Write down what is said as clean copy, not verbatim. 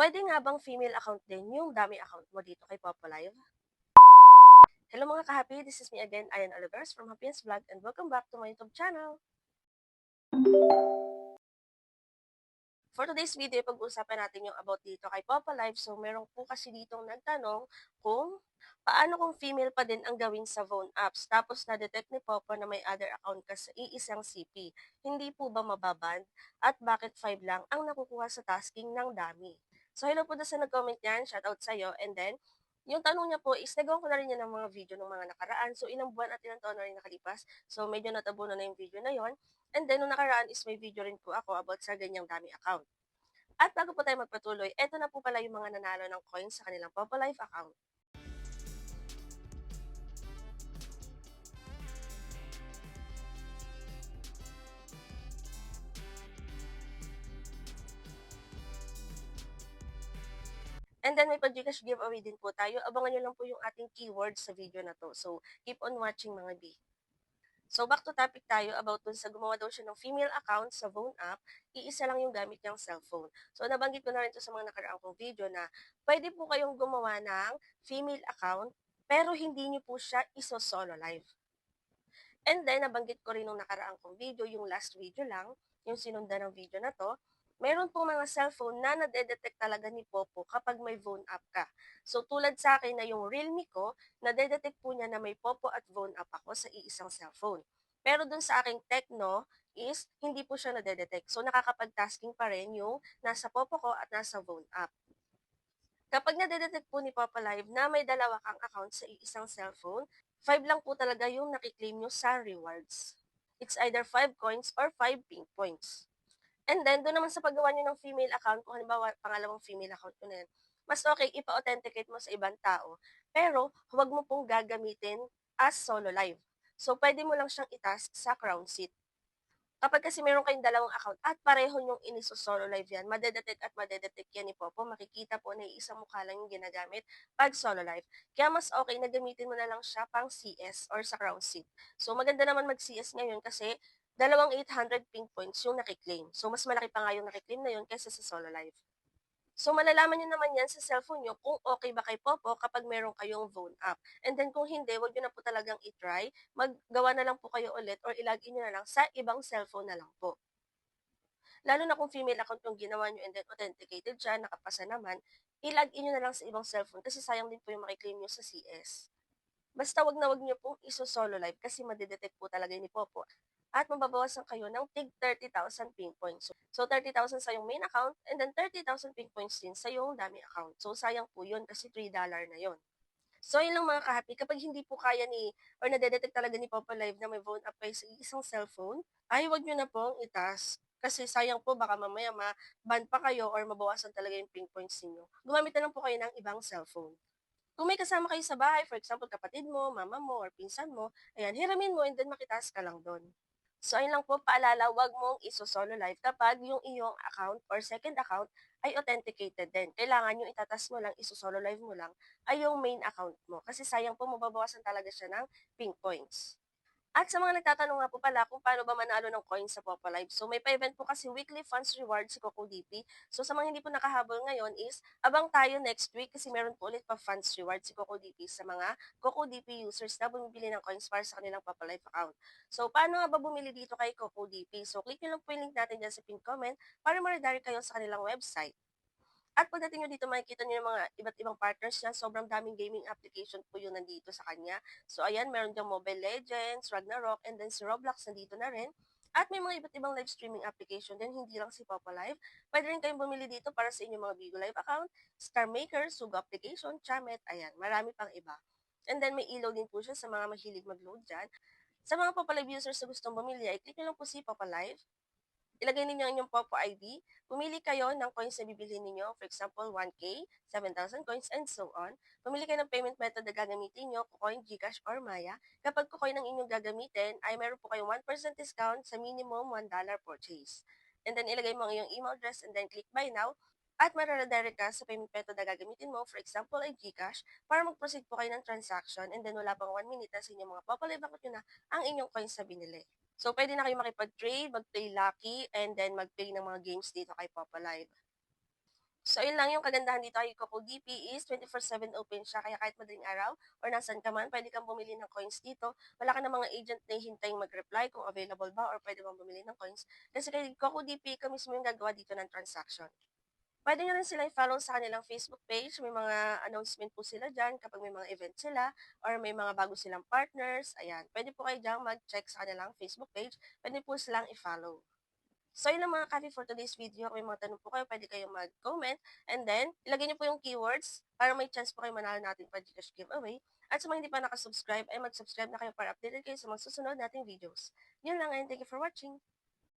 Puwede nga bang female account din yung dummy account mo dito kay Popolive? Hello mga ka-happy, this is me again, Ayan Olivers from Happy's Vlog and welcome back to my YouTube channel. For today's video, pag-uusapan natin yung about dito kay Popolive. So, meron po kasi ditong nagtanong kung paano kung female pa din ang gawin sa phone apps tapos na-detect ni Popo na may other account ka sa iisang CP. Hindi po ba mababand? At bakit 5 lang ang nakukuha sa tasking ng dami? So, hello po doon sa nag-comment yan. Shoutout sa'yo. And then, yung tanong niya po is, nagawa ko na rin yan ng mga video ng mga nakaraan. So, ilang buwan at ilang taon na rin nakalipas. So, medyo natabunan na yung video na yon. And then, nung nakaraan is may video rin po ako about sa ganyang dami account. At bago po tayo magpatuloy, eto na po pala yung mga nanalo ng coins sa kanilang Popolive account. And then may pa-Gcash giveaway din po tayo. Abangan nyo lang po yung ating keywords sa video na to. So, keep on watching mga B. So, back to topic tayo about dun sa gumawa daw siya ng female account sa phone app, iisa lang yung gamit niyang cellphone. So, nabanggit ko na rin to sa mga nakaraang kong video na pwede po kayong gumawa ng female account pero hindi niyo po siya iso-solo live. And then, nabanggit ko rin nung nakaraang kong video, yung last video lang, yung sinundan ng video na to, meron pong mga cellphone na nade-detect talaga ni Popo kapag may phone app ka. So, tulad sa akin na yung Realme ko, nade-detect po niya na may Popo at phone app ako sa iisang cellphone. Pero dun sa aking Tecno is hindi po siya nade-detect. So, nakakapag-tasking pa rin yung nasa Popo ko at nasa phone app. Kapag nade-detect po ni Papa Live na may dalawa kang account sa isang cellphone, 5 lang po talaga yung nakiklaim nyo sa rewards. It's either 5 coins or 5 pink points. And then, doon naman sa paggawa nyo ng female account, kung halimbawa pangalawang female account ko na yan, mas okay ipa-authenticate mo sa ibang tao, pero huwag mo pong gagamitin as solo live. So, pwede mo lang siyang itask sa crown seat. Kapag kasi meron kayong dalawang account at pareho yung iniso-solo live yan, madedetect at madedetect yan ni Popo. Makikita po na isang mukha lang yung ginagamit pag solo live. Kaya mas okay na gamitin mo na lang siya pang CS or sa crown seat. So maganda naman mag-CS ngayon kasi dalawang 800 ping points yung nakiklaim. So mas malaki pa nga yung nakiklaim na yun kaysa sa solo live. So, malalaman nyo naman yan sa cellphone nyo kung okay ba kay Popo kapag meron kayong phone app. And then, kung hindi, wag nyo na po talagang itry. Maggawa na lang po kayo ulit or ilagin nyo na lang sa ibang cellphone na lang po. Lalo na kung female account yung ginawa nyo and then authenticated siya, nakapasa naman, ilagin nyo na lang sa ibang cellphone kasi sayang din po yung makiklaim nyo sa CS. Basta wag na wag nyo pong iso-solo live kasi madidetect po talaga ni Popo. At mababawasan kayo ng tig 30,000 ping points. So, 30,000 sa yung main account and then 30,000 ping points din sa yung dami account. So, sayang po yun kasi $3 na yun. So, yun lang mga ka-happy. Kapag hindi po kaya ni or nadedetect talaga ni Popo Live na may phone up kayo sa isang cellphone, ay wag nyo na pong itas. Kasi sayang po baka mamaya ma-ban pa kayo or mabawasan talaga yung ping points niyo. Gumamit na lang po kayo ng ibang cellphone. Kung may kasama kayo sa bahay, for example, kapatid mo, mama mo, or pinsan mo, ayan, hiramin mo and then makitaas ka lang doon. So, ayun lang po, paalala, wag mong iso-solo live kapag yung iyong account or second account ay authenticated din. Kailangan yung itatas mo lang, iso-solo live mo lang, ay yung main account mo. Kasi sayang po, mababawasan talaga siya ng ping points. At sa mga nagtatanong nga po pala kung paano ba manalo ng coins sa Popa Live. So may pa-event po kasi weekly funds reward si Coco DP. So sa mga hindi po nakahabol ngayon is abang tayo next week kasi meron po ulit pa funds reward si Coco DP sa mga Coco DP users na bumibili ng coins para sa kanilang Popa Live account. So paano nga ba bumili dito kay Coco DP? So click nyo lang po yung link natin dyan sa pin comment para ma-redirect kayo sa kanilang website. At pagdating nyo dito, makikita nyo yung mga iba't ibang partners niya. Sobrang daming gaming application po yung nandito sa kanya. So, ayan, meron diyang Mobile Legends, Ragnarok, and then si Roblox nandito na rin. At may mga iba't ibang live streaming application din, hindi lang si Papa Live. Pwede rin kayong bumili dito para sa inyong mga Bigo Live account, Star Maker, Sugo application, Chamet, ayan, marami pang iba. And then may ilaw din po siya sa mga mahilig mag-load dyan. Sa mga Papa Live users na gustong bumili, ay click nyo lang po si Papa Live. Ilagay ninyo ang inyong Popo ID. Pumili kayo ng coins na bibilhin ninyo. For example, 1K, 7,000 coins, and so on. Pumili kayo ng payment method na gagamitin nyo, Kucoin, Gcash, or Maya. Kapag Kucoin ang inyong gagamitin, ay meron po kayong 1% discount sa minimum $1 purchase. And then, ilagay mo ang iyong email address and then click buy now. At mararedirect ka sa payment method na gagamitin mo. For example, ay Gcash, para mag-proceed po kayo ng transaction. And then, wala pang 1 minute na sa inyong mga Popo Live account nyo na ang inyong coins na binili. So, pwede na kayo makipag-trade, mag-play Lucky, and then mag-play ng mga games dito kay Papa Live. So, yun lang yung kagandahan dito kay CocoDP is 24/7 open siya. Kaya kahit madaling araw or nasan ka man, pwede kang bumili ng coins dito. Wala ka ng mga agent na hintayong mag-reply kung available ba or pwede bang bumili ng coins. Kasi kay CocoDP, ikaw mismo yung gagawa dito ng transaction. Pwede nyo rin sila i-follow sa kanilang Facebook page. May mga announcement po sila dyan kapag may mga event sila or may mga bago silang partners. Ayan, pwede po kayo dyan mag-check sa kanilang Facebook page. Pwede po silang i-follow. So, yun lang mga coffee for today's video. Kung may mga tanong po kayo, pwede kayong mag-comment. And then, ilagay niyo po yung keywords para may chance po kayo manalo natin pa Gcash giveaway. At sa mga hindi pa nakasubscribe, ay mag-subscribe na kayo para updated kayo sa mga susunod nating videos. Yun lang and thank you for watching.